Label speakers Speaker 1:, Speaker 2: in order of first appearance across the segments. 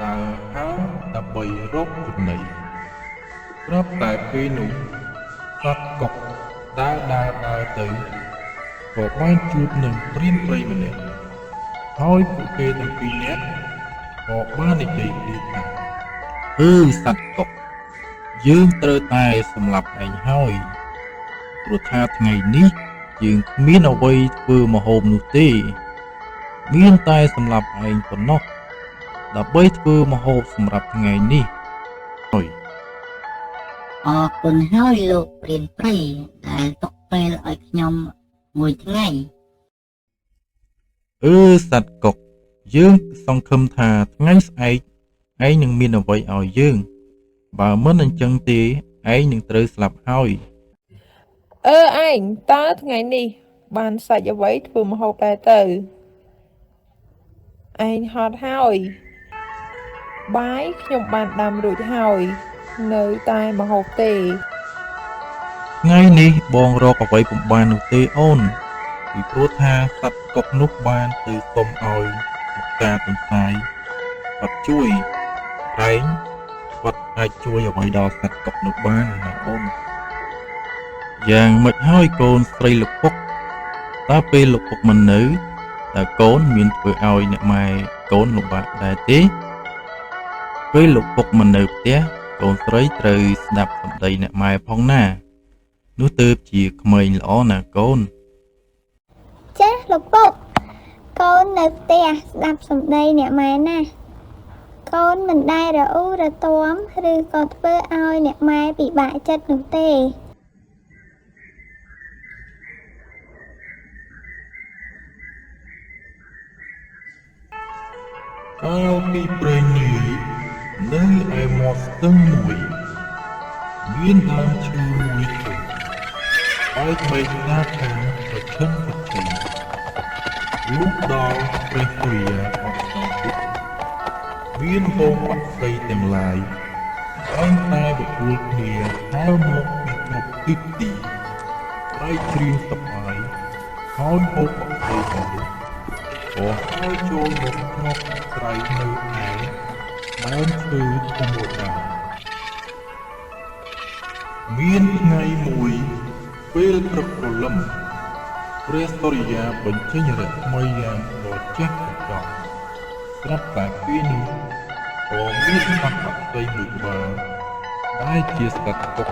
Speaker 1: ដើរហើរដើម្បីរកចំណីស្រាប់តែពេលនោះសត្វកុកដើរទៅក៏បានជួបនឹងព្រានព្រៃម្នាក់ហើយពួកគេទាំងពីរនាក់ក៏បាននិយាយគ្នាថាសត្វកុកយើងត្រូវតែសម្លាប់ឯងហើយព្រោះថាថ្ងៃនេះយើងគ្មានអ្វីធ្វើម្ហូបនោះទេមានតែសម្លាប់ឯងប៉ុណ្ណោះដើម្បីធ្វើម្ហូបសម្រាប់ថ្ងៃនេះហើយ
Speaker 2: អរគុណហើយលោកព្រានព្រៃដែលទុកពេលឲ្យខ្ញុំមួយថ្ងៃ
Speaker 1: សត្វកុកយើងសង្ឃឹមថាថ្ងៃស្អែកឯងនឹងមានអ្វីឲ្យយើងបើមិនអញ្ចឹងទេឯងនឹងត្រូវស្លាប់ហើយ
Speaker 3: ឯងតើថ្ងៃនេះបានសាច់អ្វីធ្វើម្ហូបដែរទៅឯងហត់ហើយបាយខ្ញុំបានដាំរួចហើយនៅតែម្ហូបទេ
Speaker 1: ថ្ងៃនេះបងរកអ្វីពុំបាននោះទេអូនពីព្រោះថាសត្វកុកនោះបានទៅសុំឲ្យលោកតាទន្សាយគាត់ជួយឯងគាត់អាចជួយអ្វីដល់សត្វកុកនោះបានណាអូនយ៉ាងម៉េចហើយកូនស្រីលោកពុកតើពេលលោកពុកមិននៅតើកូនមានធ្វើឲ្យអ្នកម៉ែកូនលំបាកដែរទេពេលលោកពុកមិននៅផ្ទះកូនស្រីត្រូវស្ដាប់សម្ដីអ្នកម៉ែផងណានោះទើបជាក្មេងល្អណាកូន
Speaker 4: ចាស់លោកពុកកូននៅផ្ទះស្ដាប់សម្ដីអ្នកម៉ែណាកូនមិនដែលរអ៊ូរទាំឬក៏ធ្វើឲ្យអ្នកម៉ែពិបាកចិត្តនោះទេ
Speaker 1: កាលពីព្រេងនាយនៅឯមាត់ស្ទឹងមួយមានដើមឈើមួយធំបែកបីណាខាងប្រឈឹងប្រឈឹងលុះដល់ព្រះគ្រាអត់ស្ទើមានហូបបក្សីទាំងឡាយតែងតែបបួលគ្នាហើរមកពីគ្រប់ទិសទីបែកច្រៀងសប្បាយហើយហូបបក្សីទាំងនោះក៏ហើរចូលមកក្នុងត្រៃនៅឯដើមឈើធំមួយដែរមានថ្ងៃមួយពេលព្រឹកព្រលឹមព្រះសូរិយាបញ្ចេញរស្មីយ៉ាងត្រចះត្រចង់ស្រាប់តែពេលនោះក៏មានសត្វបក្សីមួយក្បាលដែលជាសត្វកុក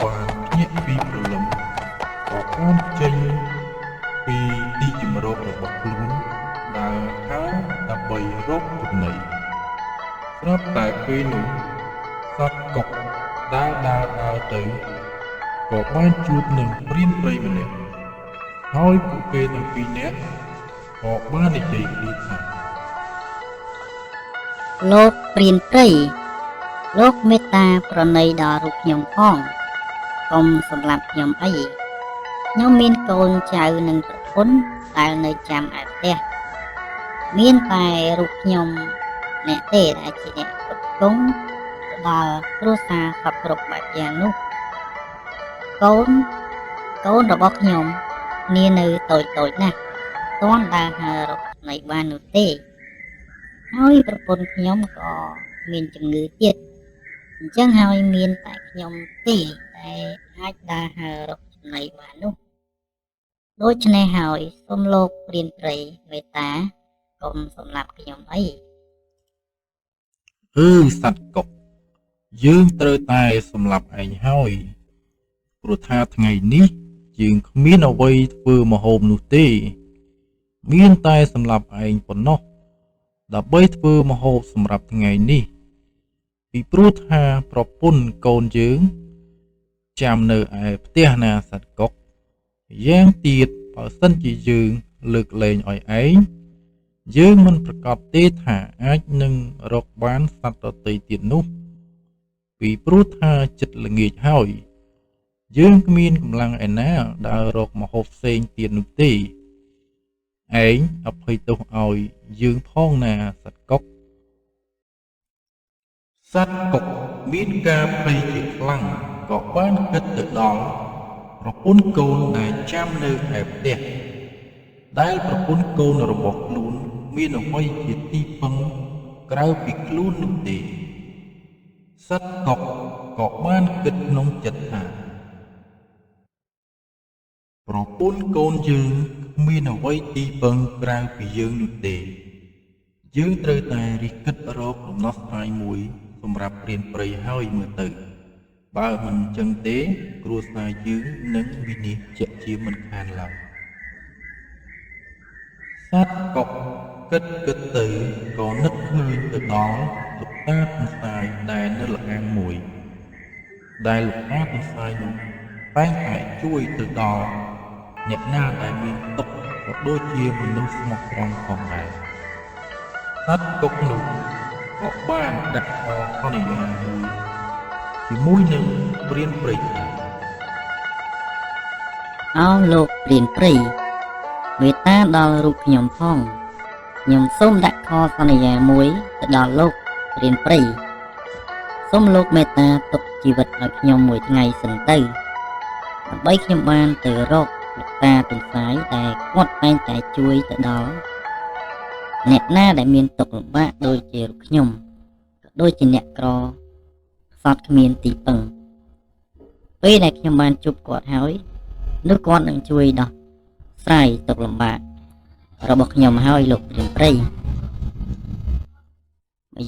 Speaker 1: បានភ្ញាក់ពីព្រលឹមក៏បានចេញពីទីជម្រករបស់ខ្លួនដើរហើរដើម្បីរកចំណីស្រាប់តែពេលនោះសត្វកុកដើរទៅក៏បានជួបនឹងព្រានព្រៃម្នាក់ហើយពួកគេទាំងពីរនាក់ក៏បាននិយាយគ្នាថា
Speaker 2: លោកព្រានព្រៃលោកមេត្តាប្រណីដល់រូបខ្ញុំផងកុំសម្លាប់ខ្ញុំអីខ្ញុំមានកូនចៅនិងប្រពន្ធដែលនៅចាំឯផ្ទះមានតែរូបខ្ញុំអ្នកទេដែលជាអ្នកផ្គត់ផ្គង់ដល់គ្រួសារសពគ្រប់បែបយ៉ាងនោះកូនរបស់ខ្ញុំគ្នានៅតូចណាស់ទាន់ដើរហើររកចំណីបាននោះទេហើយប្រពន្ធខ្ញុំក៏មានជំងឺទៀតអញ្ចឹងហើយមានតែខ្ញុំទេដែលអាចដើរហើររកចំណីបាននោះដូច្នេះហើយសូមលោកព្រានព្រៃមេត្តាកុំសម្លាប់ខ្ញុំអី
Speaker 1: សត្វកុកយើងត្រូវតែសម្លាប់ឯងហើយព្រោះថាថ្ងៃនេះយើងគ្មានអ្វីធ្វើម្ហូបនោះទេមានតែសម្លាប់ឯងប៉ុណ្ណោះដើម្បីធ្វើម្ហូបសម្រាប់ថ្ងៃនេះពីព្រោះថាប្រពន្ធកូនយើងចាំនៅឯផ្ទះណាសត្វកុកយ៉ាងទៀតបើសិនជាយើងលើកលែងឲ្យឯងយើងមិនប្រកាសទេថាអាចនឹងរកបានសត្វដទៃទៀតនោះពីព្រោះថាចិត្តល្ងាចហើយយើងគ្មានកម្លាំងឯណាដើររកម្ហូបផ្សេងទៀតនោះទេឯងអភ័យទោសឲ្យយើងផងណាសត្វកុកមានការភ័យជាខ្លាំងក៏បានគិតទៅដល់ប្រពន្ធកូនដែលចាំនៅឯផ្ទះដែលប្រពន្ធកូនរបស់ខ្លួនមានអ្វីជាទីពឹង ក្រៅពីខ្លួននោះទេសត្វកុកក៏បានគិតក្នុងចិត្តថាប្រពន្ធកូនយើងគ្មានអ្វីទីពឹងក្រៅពីយើងនោះទេយើងត្រូវតែរិះគិតរកដំណោះស្រាយមួយសម្រាប់ព្រានព្រៃហើយមើលទៅបើមិនចឹងទេគ្រួសារយើងនឹងវិនាសជាក់ជាមិនខានឡើយសត្វកុកគិតទៅក៏នឹកឃើញទៅដល់លោកតាទន្សាយដែលនៅល្អាងមួយដែលលោកតាទន្សាយនោះតែងតែជួយទៅដល់អ្នកណាដែលមានទុក្ខក៏ដូចជាមនុស្សស្មោះត្រង់ផងដែរសត្វកុកនោះក៏បានដាក់សន្យាមួយជាមួយនឹងព្រានព្រៃថា
Speaker 2: អោលោកព្រានព្រៃមេត្តាដល់រូបខ្ញុំផងខ្ញុំសូមដាក់ខសន្យាមួយទៅដល់លោកព្រានព្រៃសូមលោកមេត្តាទុកជីវិតឲ្យខ្ញុំមួយថ្ងៃសិនទៅដើម្បីខ្ញុំបានទៅរកលោកតាទន្សាយដែលគាត់តែងតែជួយទៅដល់អ្នកណាដែលមានទុក្ខលំបាកដូចជារូបខ្ញុំក៏ដូចជាអ្នកក្រសត្វគ្មានទីពឹងពេលដែលខ្ញុំបានជួបគាត់ហើយនោះគាត់នឹងជួយដោះស្រាយទុក្ខលំបាករបស់ខ្ញុំហើយលោកព្រានព្រៃម្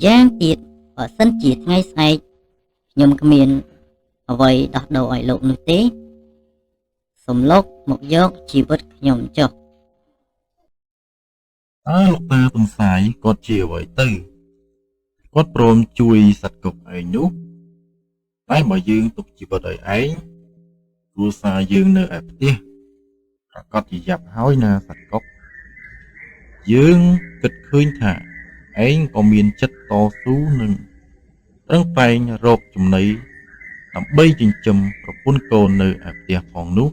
Speaker 2: យ៉ាងទៀតបើសិនជាថ្ងៃស្អែកខ្ញុំគ្មានអ្វីដោះដូរឲ្យលោកនោះទេសូមលោកមកយកជីវិតខ្ញុំចុះ
Speaker 1: លោកតាទន្សាយគាត់ជាអ្វីទៅគាត់ព្រមជួយសត្វកុកឯងនោះតែបើយើងទុកជីវិតឲ្យឯងគ្រួសារយើងនៅឯផ្ទះប្រកាសជាយ៉ាប់ហើយណាសត្វកុកយើងគិតឃើញថាឯងក៏មានចិត្តតស៊ូនឹងប្រឹងប្រែងរកចំណីដើម្បីចិញ្ចឹមប្រពន្ធកូននៅឯផ្ទះផងនោះ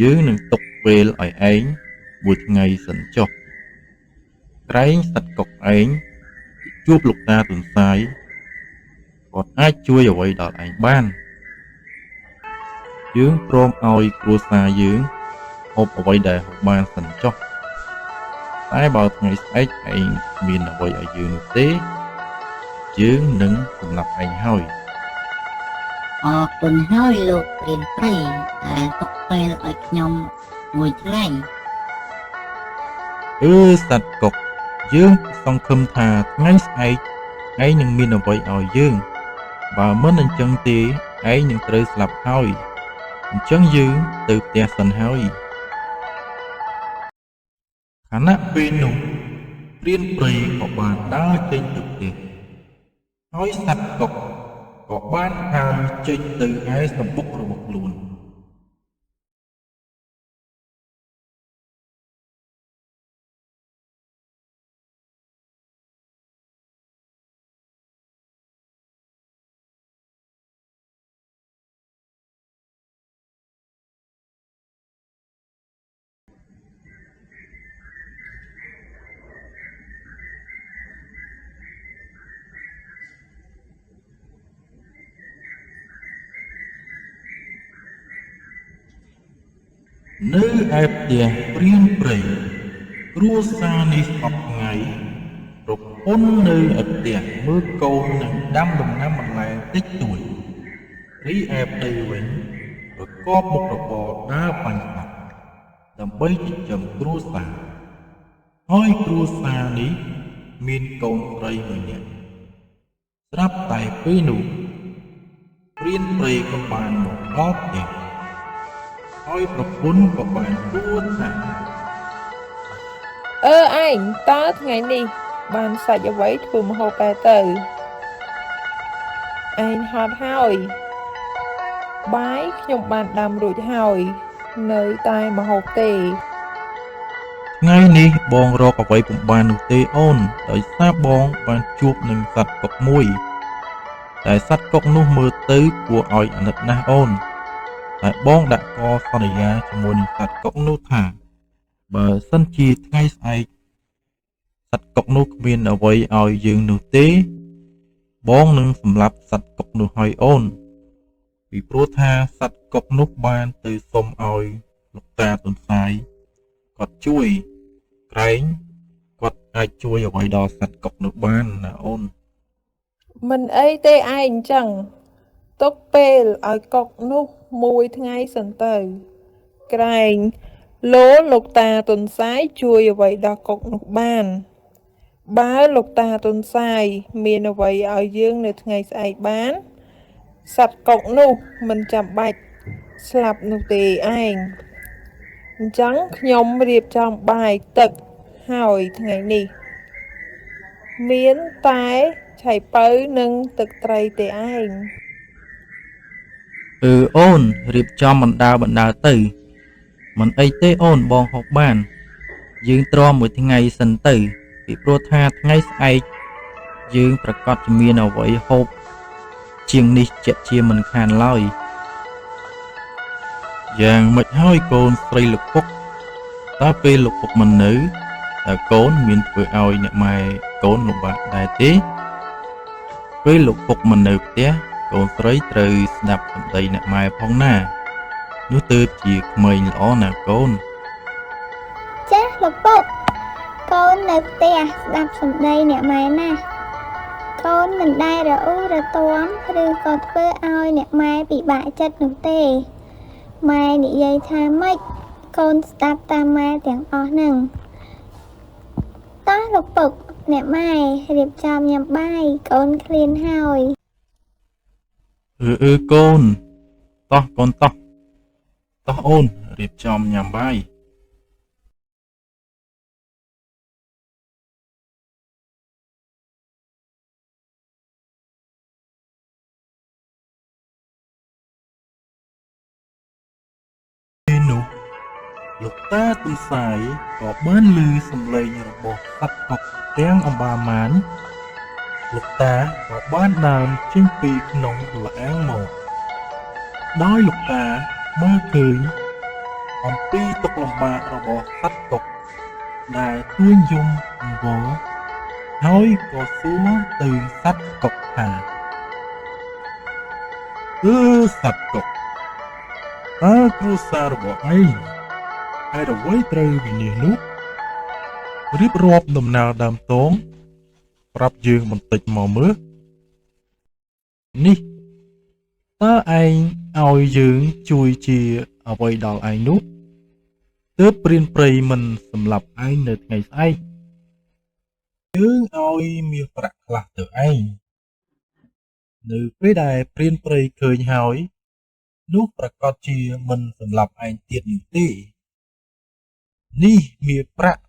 Speaker 1: យើងនឹងទុកពេលឲ្យឯងមួយថ្ងៃសិនចុះក្រែងសត្វកុកឯងជួបលោកតាទន្សាយគាត់អាចជួយអ្វីដល់ឯងបានយើងព្រមឲ្យគ្រួសារយើងហូបអ្វីដែលហូបបានសិនចុះតែបើថ្ងៃស្អែកឯងគ្មានអ្វីឲ្យយើងនោះទេយើងនឹងសម្លាប់ឯងហើយ
Speaker 2: អរគុណហើយលោកព្រានព្រៃដែលទុកពេលឲ្យខ្ញុំមួយថ្ងៃ
Speaker 1: សត្វកុកយើងសង្ឃឹមថាថ្ងៃស្អែកឯងនឹងមានអ្វីឲ្យយើងបើមិនអញ្ចឹងទេឯងនឹងត្រូវស្លាប់ហើយអញ្ចឹងយើងទៅផ្ទះសិនហើយខណៈពេលនោះព្រានព្រៃក៏បានដើរចេញទៅផ្ទះហើយសត្វកុកក៏បានហើរចេញទៅឯសម្បុករបស់ខ្លួន នៅឯផ្ទះព្រានព្រៃគ្រួសារនេះសពថ្ងៃប្រពន្ធនៅឯផ្ទះមើលកូននឹងដាំដំណាំបន្លែតិចតួចរីឯប្តីវិញប្រកបមុខរបរដើរបាញ់សត្វដើម្បីចិញ្ចឹមគ្រួសារហើយគ្រួសារនេះមានកូនស្រីមួយនាក់ស្រាប់តែពេលនោះព្រានព្រៃក៏បានមកដល់ផ្ទះ ហើយប្រពន្ធក៏បានសួរថា
Speaker 3: ឯងតើថ្ងៃនេះបានសាច់អ្វីធ្វើម្ហូបបែទៅឯងហត់ហើយបាយខ្ញុំបានដាំរួចហើយនៅតែម្ហូបទេ
Speaker 1: ថ្ងៃនេះបងរកអ្វីពុំបាននោះទេអូនដោយសារបងបានជួបនឹងសត្វកុកមួយតែសត្វកុកនោះមើលទៅគួរឲ្យអាណិតណាស់អូន តែបងដាក់កសន្យាជាមួយនឹងសត្វកុកនោះថាបើសិនជាថ្ងៃស្អែកសត្វកុកនោះគ្មានអ្វីឲ្យយើងនោះទេបងនឹងសម្លាប់សត្វកុកនោះឲ្យអូនពីព្រោះថាសត្វកុកនោះបានទៅសុំឲ្យលោកតាទន្សាយគាត់ជួយក្រែងគាត់ អាចជួយអ្វីដល់សត្វកុកនោះបានណាអូន
Speaker 3: មិនអីទេឯងចឹងទុកពេលឲ្យកុកនោះមួយថ្ងៃសិនទៅក្រែងលោកតាទុនសាយជួយអ្វីដល់កុកនោះបានបើលោកតាទុនសាយមានអ្វីឲ្យយើងនៅថ្ងៃស្អែកបានសត្វកុកនោះមិនចាំបាច់ស្លាប់នោះទេឯងអញ្ចឹងខ្ញុំរៀបចំបាយទឹកហើយថ្ងៃនេះមានតែឆៃពៅនិងទឹកត្រីទេឯង
Speaker 1: អូនរៀបចំបណ្ដើរទៅមិនអីទេអូនបងហូបបានយើងទ្រាំមួយថ្ងៃសិនទៅពីព្រោះថាថ្ងៃស្អែកយើងប្រកាសជាមានអ្វីហូបជាងនេះជាក់ជាមិនខានឡើយយ៉ាងម៉េចហើយកូនស្រីលោកពុកតើពេលលោកពុកមិននៅតើកូនមានធ្វើឲ្យអ្នកម៉ែកូនលំបាកដែរទេពេលលោកពុកមិននៅផ្ទះកូនស្រីត្រូវស្ដាប់សម្ដីអ្នកម៉ែផងណានោះទើបជាក្មេងល្អណាកូន
Speaker 4: ចាស់លោកពុកកូននៅផ្ទះស្ដាប់សម្ដីអ្នកម៉ែណាកូនមិនដែលរអ៊ូរទាំឬក៏ធ្វើឲ្យអ្នកម៉ែពិបាកចិត្តនោះទេម៉ែនិយាយថាម៉េចកូនស្ដាប់តាមម៉ែទាំងអស់ហ្នឹងតោះលោកពុកអ្នកម៉ែរៀបចំញ៉ាំបាយកូនឃ្លានហើយក
Speaker 1: ូនតោះកូនតោះអូនរៀបចំញ៉ាំបាយពេលនោះលោកតាទុនសាយក៏បានឮសំឡេងរបស់សត្វកុកទាំងអម្បាលម៉ានលោកតាក៏បានដើរចេញពីក្នុងល្អាងមកដោយលោកតាមើលឃើញអំពីទុក្ខលំបាករបស់សត្វកុកដែលទួញយំអង្វរហើយក៏សួរទៅសត្វកុកថាសត្វកុកតើគ្រួសាររបស់ឯងហេតុអ្វីត្រូវវិនាសនោះរៀបរាប់ដំណើរដើមតងប្រាប់យើងបន្តិចមកមើលនេះតើឯងឲ្យយើងជួយជាអ្វីដល់ឯងនោះទើបព្រានព្រៃមិនសម្លាប់ឯងនៅថ្ងៃស្អែកយើងឲ្យមាសប្រាក់ខ្លះទៅឯងនៅពេលដែលព្រានព្រៃឃើញហើយនោះប្រកាសជាមិនសម្លាប់ឯងទៀតនោះទេនេះមាសប្រាក់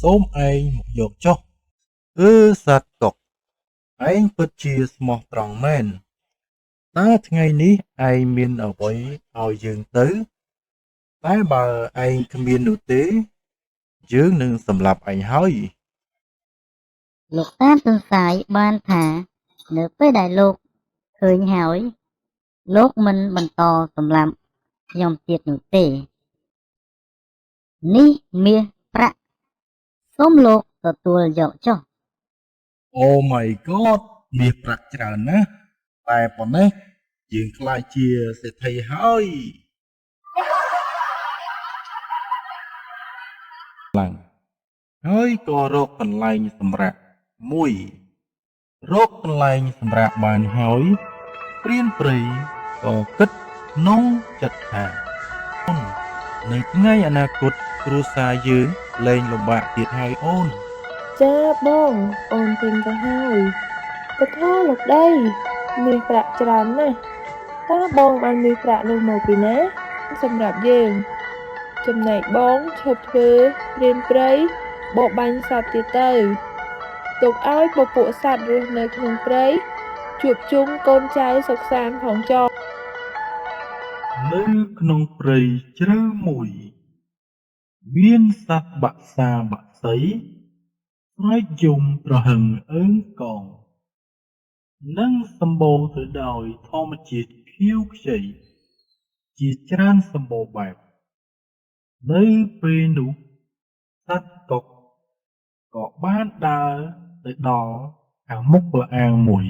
Speaker 1: សូមឯងមកយកចុះសត្វកុកឯងពិតជាស្មោះត្រង់មែនតើថ្ងៃនេះឯងមានអ្វីឲ្យយើងទៅតែបើឯងគ្មាននោះទេយើងនឹងសម្លាប់ឯងហើយ
Speaker 2: លោកតាទុនសាយបានថានៅពេលដែលលោកឃើញហើយលោកមិនបន្តសម្លាប់ខ្ញុំទៀតនោះទេនេះមាសប្រាក់សូមលោកទទួលយកចុះ
Speaker 1: Oh my god មាសប្រាក់ច្រើនណាស់តែប៉ុណ្ណេះយើងខ្លាចជាសេដ្ឋីហើយឡើងហើយក៏រកកន្លែងសម្រាប់មួយរកកន្លែងសម្រាប់បានហើយព្រានព្រៃក៏គិតក្នុងចិត្តថានៅថ្ងៃអនាគតគ្រួសារយើងលែងលំបាកទៀតហើយអូន
Speaker 3: ចាបងអូនពេញទៅហើយពធលោកដីមានប្រាក់ច្រើនណាស់តើបងបានមានប្រាក់នោះមកពីណាសម្រាប់យើងចំណែកបងឈប់ធ្វើព្រានព្រៃបបបាញ់សត្វទៀតទៅទុកឲ្យពពួកសត្វរស់នៅក្នុងព្រៃជួបជុំកូនចៅសុខសាន្តផងចុះ
Speaker 1: នៅក្នុងព្រៃជ្រៅមួយមានសត្វបក្សាបក្សីស្រែកយំត្រហឹងអើងកងនិងសម្បូរទៅដោយធម្មជាតិខៀវខ្ចីជាច្រើនសម្បូរបែបនៅពេលនោះសត្វកុកក៏បានដើរទៅដល់ខាងមុខល្អាងមួយ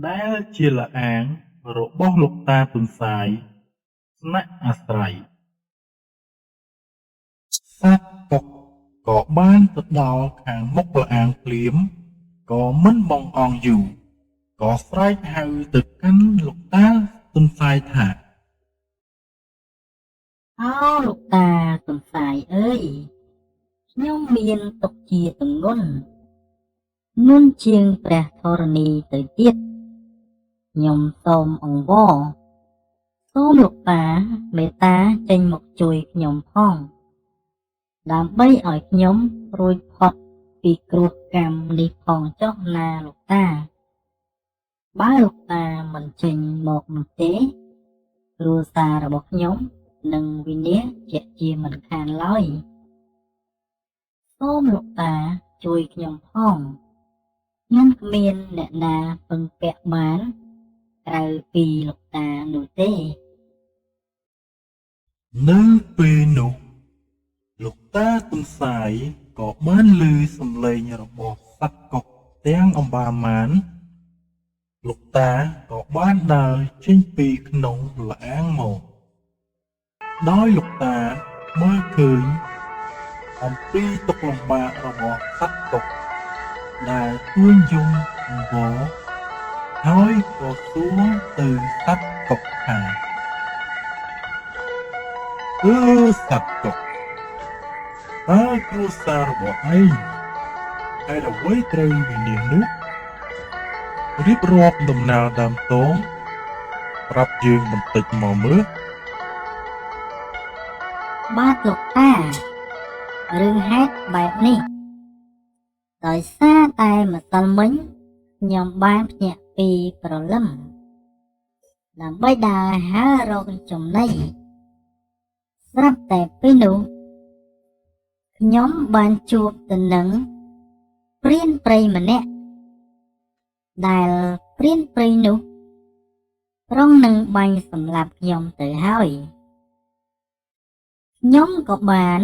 Speaker 1: ដែលជាល្អាងរបស់លោកតាទុនសាយស្នាក់អាស្រ័យសត្វកុក ក៏បានទៅដល់ខាងមុខព្រះអាងភ្លាមក៏មិនបងអង់យូរក៏ស្រែកហៅទៅកាន់លោកតាទុនសាយថា
Speaker 2: អោលោកតាសំសាយអើយខ្ញុំមានទុកជាទម្ងន់មុនជាងព្រះធរណីទៅទៀតខ្ញុំសូមអង្វរសូមលោកតាមេត្តាចេញមកជួយខ្ញុំផងដើម្បីឲ្យខ្ញុំរួចផុតពីគ្រោះកម្មនេះផងចុះណាលោកតាបើលោកតាមិនចេញមកនោះទេគ្រួសាររបស់ខ្ញុំនឹងវិនាសជាមិនខានឡើយសូមលោកតាជួយខ្ញុំផងខ្ញុំគ្មានអ្នកណាពឹងពាក់បានក្រៅពីលោកតានោះទេ
Speaker 1: នៅពេលនោះលោកតាទុនសាយក៏បានឮសំឡេងរបស់សត្វកុកទាំងអម្បាលម៉ានលោកតាក៏បានដើរចេញពីក្នុងល្អាងមកដោយលោកតាមើលឃើញអំពីទុក្ខលំបាករបស់សត្វកុកដែលទួញយំអង្វរហើយក៏សួរទៅសត្វកុកថាសត្វកុកតើគ្រួសាររបស់ឯងហេតុអ្វីត្រូវវិនាសនោះរៀបរាប់ដំណើរដើមតងប្រាប់យើងបន្តិចមកមើល
Speaker 2: បាទលោកតារឿងហេតុបែបនេះដោយសារតែម្សិលមិញខ្ញុំបានភ្ញាក់ពីព្រលឹមដើម្បីដើរហើររកចំណីស្រាប់តែពេលនោះខ្ញុំបានជួបទៅនឹងព្រានព្រៃម្នាក់ដែលព្រានព្រៃនោះប្រងនឹងបាញ់សម្លាប់ខ្ញុំទៅហើយខ្ញុំក៏បាន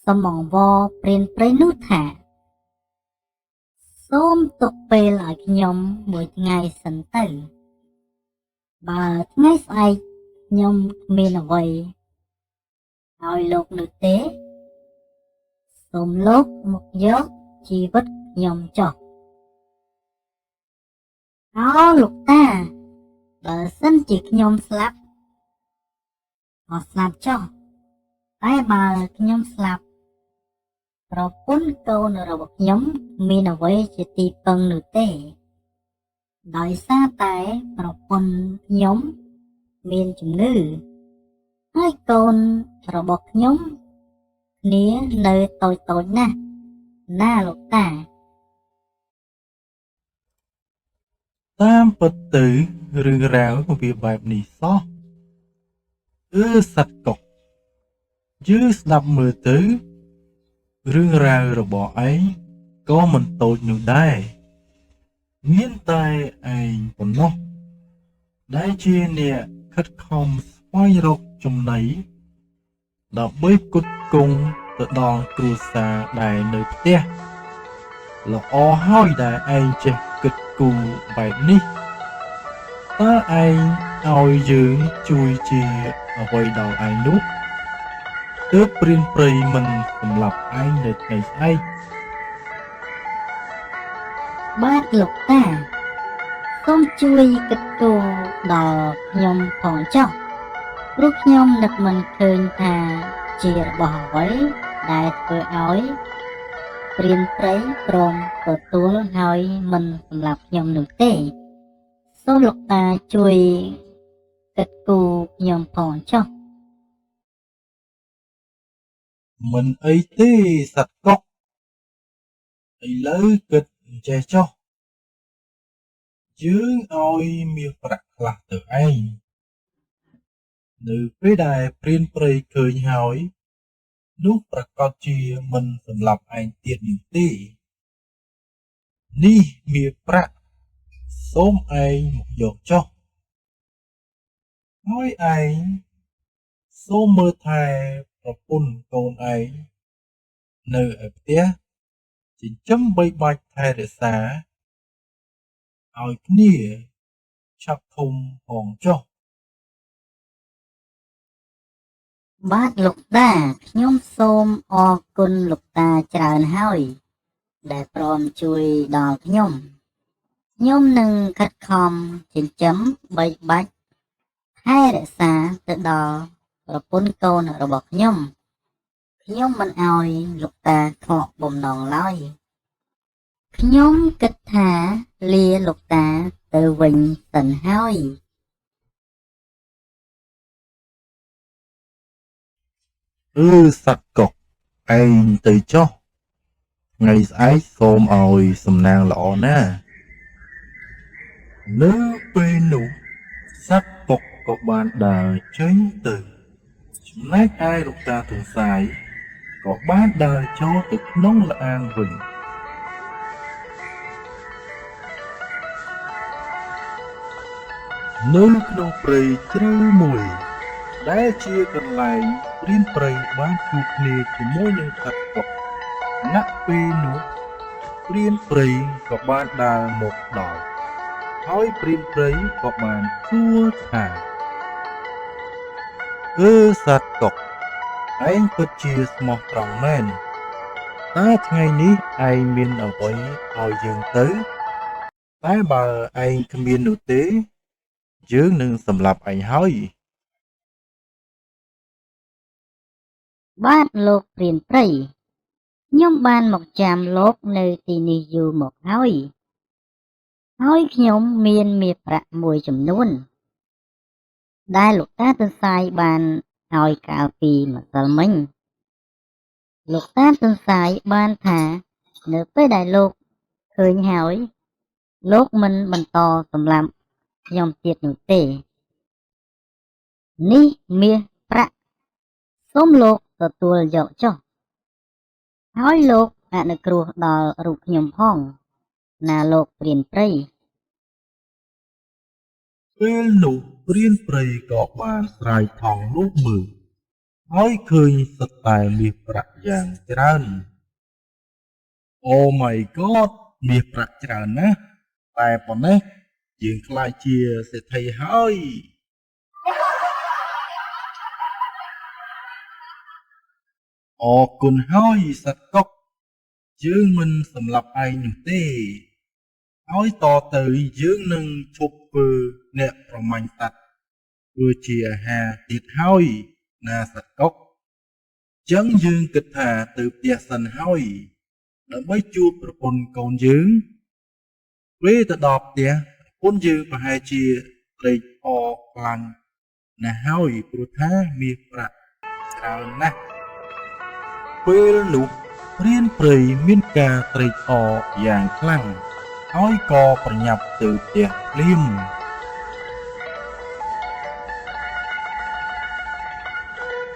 Speaker 2: សូមអង្វរព្រានព្រៃនោះថាសូមទុកពេលឲ្យខ្ញុំមួយថ្ងៃសិនទៅបើថ្ងៃស្អែកខ្ញុំគ្មានអ្វីឲ្យលោកនោះទេសូមលោកមកយកជីវិតខ្ញុំចុះអោលោកតាបើសិនជាខ្ញុំស្លាប់ក៏ស្លាប់ចុះតែបើខ្ញុំស្លាប់ប្រពន្ធកូនរបស់ខ្ញុំមានអ្វីជាទីពឹងនោះទេដោយសារតែប្រពន្ធខ្ញុំមានជំងឺហើយកូនរបស់ខ្ញុំគ្នានៅតូចណាស់ណាលោកតា
Speaker 1: តាមពិតទៅរឿងរ៉ាវវាបែបនេះសោះសត្វកុកយើងស្ដាប់មើលទៅរឿងរ៉ាវរបស់ឯងក៏មិនតូចនោះដែរមានតែឯងប៉ុណ្ណោះដែលជាអ្នកខិតខំស្វែងរកចំណីដើម្បីផ្គត់ផ្គង់ទៅដល់គ្រួសារដែលនៅផ្ទះល្អហើយដែលឯងចេះគិតគូរបែបនេះតើឯងឲ្យយើងជួយជាអ្វីដល់ឯងនោះទើបព្រានព្រៃមិនសម្លាប់ឯងនៅថ្ងៃស្អែក
Speaker 2: បាទលោកតាសូមជួយគិតគូរដល់ខ្ញុំផងចុះព្រោះខ្ញុំនឹកមិនឃើញថាជារបស់អ្វីដែលធ្វើឲ្យព្រានព្រៃព្រមទទួលហើយមិនសម្លាប់ខ្ញុំនោះទេសូមលោកតាជួយគិតគូរខ្ញុំផងចុះ
Speaker 1: មិនអីទេសត្វកុកឥឡូវគិតចេះចុះយើងឲ្យមាសប្រាក់ខ្លះទៅឯងនៅពេលដែលព្រានព្រៃឃើញហើយនោះប្រកាសជាមិនសម្លាប់ឯងទៀតនោះទេនេះមាសប្រាក់សូមឯងមកយកចុះហើយឯងសូមមើលថែប្រពន្ធកូនឯងនៅឯផ្ទះចិញ្ចឹមបីបាច់ថែរក្សាឲ្យគ្នាឆាប់ធំផងចុះ
Speaker 2: បាទលោកតាខ្ញុំសូមអរគុណលោកតាច្រើនហើយដែលព្រមជួយដល់ខ្ញុំនឹងខិតខំចិញ្ចឹមបីបាច់ថែរក្សាទៅដល់ប្រពន្ធកូនរបស់ខ្ញុំមិនឲ្យលោកតាខកបំណងឡើយខ្ញុំគិតថាលាលោកតាទៅវិញសិនហើយ
Speaker 1: សត្វកុកឯងទៅចុះថ្ងៃស្អែកសូមឲ្យសំណាងល្អណាស់នៅពេលនោះសត្វកុកក៏បានដើរចេញទៅចំណែកឯលោកតាទន្សាយក៏បានដើរចូលទៅក្នុងល្អាងវិញនៅក្នុងព្រៃជ្រៅមួយដែលជាកន្លែងព្រានព្រៃបានជួបគ្នាជាមួយនឹងសត្វកុកណពេលនោះព្រានព្រៃក៏បានដើរមកដល់ហើយព្រានព្រៃក៏បានសួរថាសត្វកុកឯងពិតជាស្មោះត្រង់មែនតើថ្ងៃនេះឯងមានអ្វីឲ្យយើងទៅតែបើឯងគ្មាននោះទេយើងនឹងសម្លាប់ឯងហើយ
Speaker 2: បាទលោកព្រានព្រៃខ្ញុំបានមកចាំលោកនៅទីនេះយូរមកហើយខ្ញុំមានមាសប្រាក់មួយចំនួនដែលលោកតាទន្សាយបានឲ្យកាលពីម្សិលមិញលោកតាទន្សាយបានថានៅពេលដែលលោកឃើញហើយលោកមិនបន្តសម្លាប់ខ្ញុំទៀតនោះទេនេះមាសប្រាក់សូមលោកទទួលយកចុះហើយលោកអនុគ្រោះដល់រូបខ្ញុំផងណាលោកព្រានព្រៃ
Speaker 1: ពេលនោះព្រានព្រៃក៏បានស្រាយថងនោះមើលហើយឃើញសុទ្ធតែមាសប្រាក់យ៉ាងច្រើន Oh my god មាសប្រាក់ច្រើនណាស់តែប៉ុណ្ណេះយើងខ្លាចជាសេដ្ឋីហើយអរគុណហើយសត្វកុកយើងមិនសម្លាប់ឯងនោះទេហើយតទៅយើងនឹងឈប់ធ្វើអ្នកប្រមាញ់សត្វធ្វើជាអាហារទៀតហើយណាសត្វកុកចឹងយើងគិតថាទៅផ្ទះសិនហើយដើម្បីជួបប្រពន្ធកូនយើងពេលទៅដល់ផ្ទះប្រពន្ធយើងប្រហែលជាត្រេកអរខ្លាំងណាស់ហើយព្រោះថាមាសប្រាក់ច្រើនណាស់ពេលនោះព្រានព្រៃមានការត្រេកអរយ៉ាងខ្លាំងហើយក៏ប្រញាប់ទៅផ្ទះភ្លាម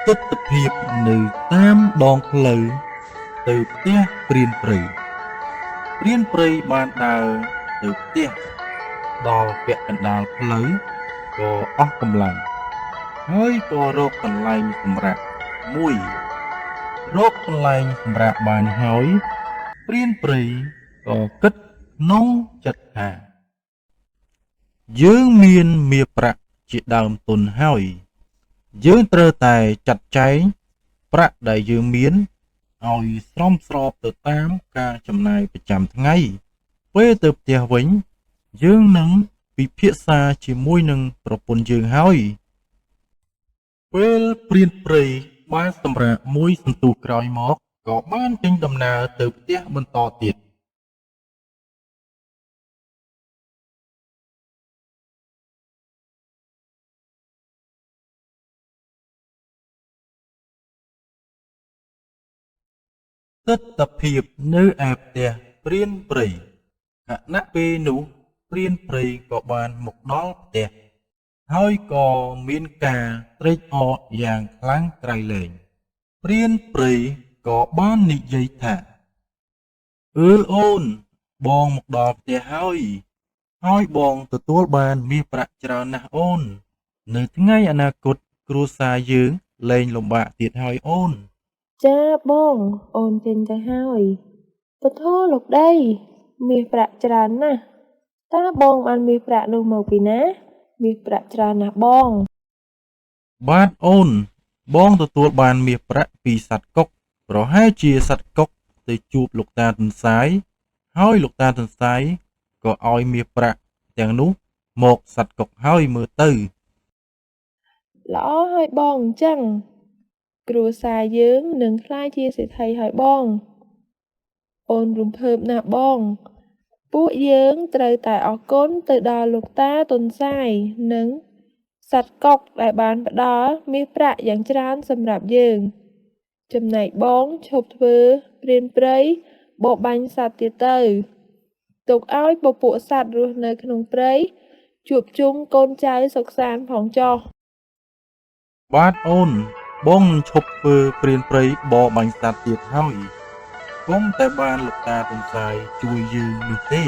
Speaker 1: ទស្សនភាពនៅតាមដងផ្លូវទៅផ្ទះព្រានព្រៃបានដើរទៅផ្ទះដល់ពាក់កណ្ដាលផ្លូវក៏អស់កម្លាំងហើយក៏រកកន្លែងសម្រាកមួយរកកន្លែងសម្រាកបានហើយព្រានព្រៃក៏គិតក្នុងចិត្តថាយើងមានមាសប្រាក់ជាដើមទុនហើយយើងត្រូវតែចាត់ចែងប្រាក់ដែលយើងមានឲ្យស្រមស្របទៅតាមការចំណាយប្រចាំថ្ងៃពេលទៅផ្ទះវិញយើងនឹងពិភាក្សាជាមួយនឹងប្រពន្ធយើងហើយពេលព្រានព្រៃបានសម្រាកមួយសន្ទុះក្រោយមកក៏បានចេញដំណើរទៅផ្ទះបន្តទៀតទស្សនភាពនៅឯផ្ទះព្រានព្រៃខណៈពេលនោះព្រានព្រៃក៏បានមកដល់ផ្ទះហើយក៏មានការត្រេកអរយ៉ាងខ្លាំងក្រៃលែងព្រានព្រៃក៏បាននិយាយថាអូនបងមកដល់ផ្ទះហើយបងទទួលបានមាសប្រាក់ច្រើនណាស់អូននៅថ្ងៃអនាគតគ្រួសារយើងលែងលំបាកទៀតហើយអូន
Speaker 3: ចាបងអូនចេញទៅហើយពធលោកដីមាសប្រាក់ច្រើនណាស់តើបងបានមាសប្រាក់នោះមកពីណាមាសប្រាក់ច្រើនណាស់បង
Speaker 1: បាទអូន បងទទួលបានមាសប្រាក់ពីសត្វកុកប្រហែលជាសត្វកុកទៅជួបលោកតាទន្សាយហើយលោកតាទន្សាយក៏ឲ្យមាសប្រាក់ទាំងនោះមកសត្វកុកហើយមើលទៅ
Speaker 3: ល្អហើយបងអញ្ចឹងគ្រួសារយើងនឹងក្លាយជាសេដ្ឋីហើយបងអូនរំភើបណាស់បងពួកយើងត្រូវតែអរគុណទៅដល់លោកតាទុនសាយនិងសត្វកុកដែលបានផ្ដល់មាសប្រាក់យ៉ាងច្រើនសម្រាប់យើងចំណែកបងឈប់ធ្វើព្រានព្រៃបរបាញ់សត្វទៀតទៅទុកឲ្យពពួកសត្វរស់នៅក្នុងព្រៃជួបជុំកូនចៅសុខសាន្តផងចុះ
Speaker 1: បាទអូនបងនឹងឈប់ធ្វើព្រានព្រៃបរបាញ់សត្វទៀតហើយគុំតែបានលោកតាទន្សាយជួយយើងនោះទេ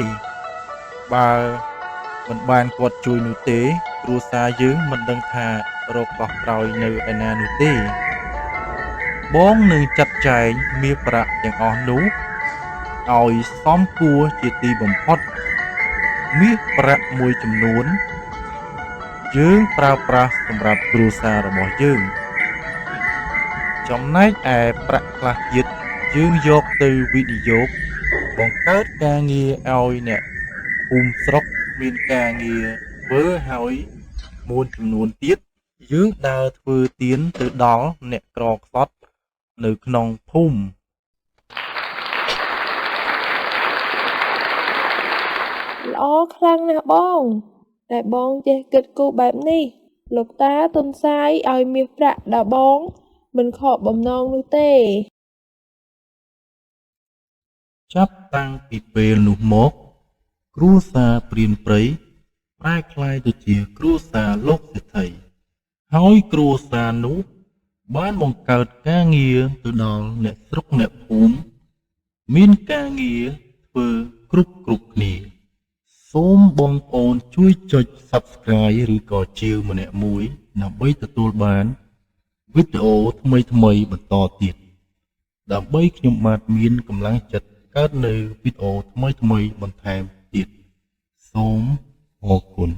Speaker 1: បើមិនបានគាត់ជួយនោះទេគ្រួសារយើងមិនដឹងថារកដោះក្រោយនៅឯណានោះទេបងនឹងចាត់ចែងមាសប្រាក់ទាំងអស់នោះឲ្យសមគួរជាទីបំផុតមាសប្រាក់មួយចំនួនយើងប្រើប្រាស់សម្រាប់គ្រួសាររបស់យើងចំណែកឯប្រាក់ខ្លះទៀតយើងយកទៅវិនិយោគបង្កើតការងារឲ្យអ្នកភូមិស្រុកមានការងារធ្វើហើយមួយចំនួនទៀតយើងដើរធ្វើទានទៅដល់អ្នកក្រខ្សត់នៅក្នុងភូមិ
Speaker 3: ល្អខ្លាំងណាស់បងតែបងចេះគិតគូរបែបនេះលោកតាទុនសាយឲ្យមាសប្រាក់ដល់បងមិនខកបំណងនោះទេ
Speaker 1: ចាប់តាំងពីពេលនោះមកគ្រួសារព្រានព្រៃប្រែក្លាយទៅជាគ្រួសារលោកសេដ្ឋីហើយគ្រួសារនោះបានបង្កើតការងារទៅដល់អ្នកស្រុកអ្នកភូមិមានការងារធ្វើគ្រប់គ្នាសូមបងប្អូនជួយចុច Subscribe ឬក៏ជាវម្នាក់មួយដើម្បីទទួលបានវីដេអូថ្មីបន្តទៀតដើម្បីខ្ញុំបាទមានកម្លាំងចិត្តកើតនៅវីដេអូថ្មីបន្ថែមទៀតសូមអរគុណ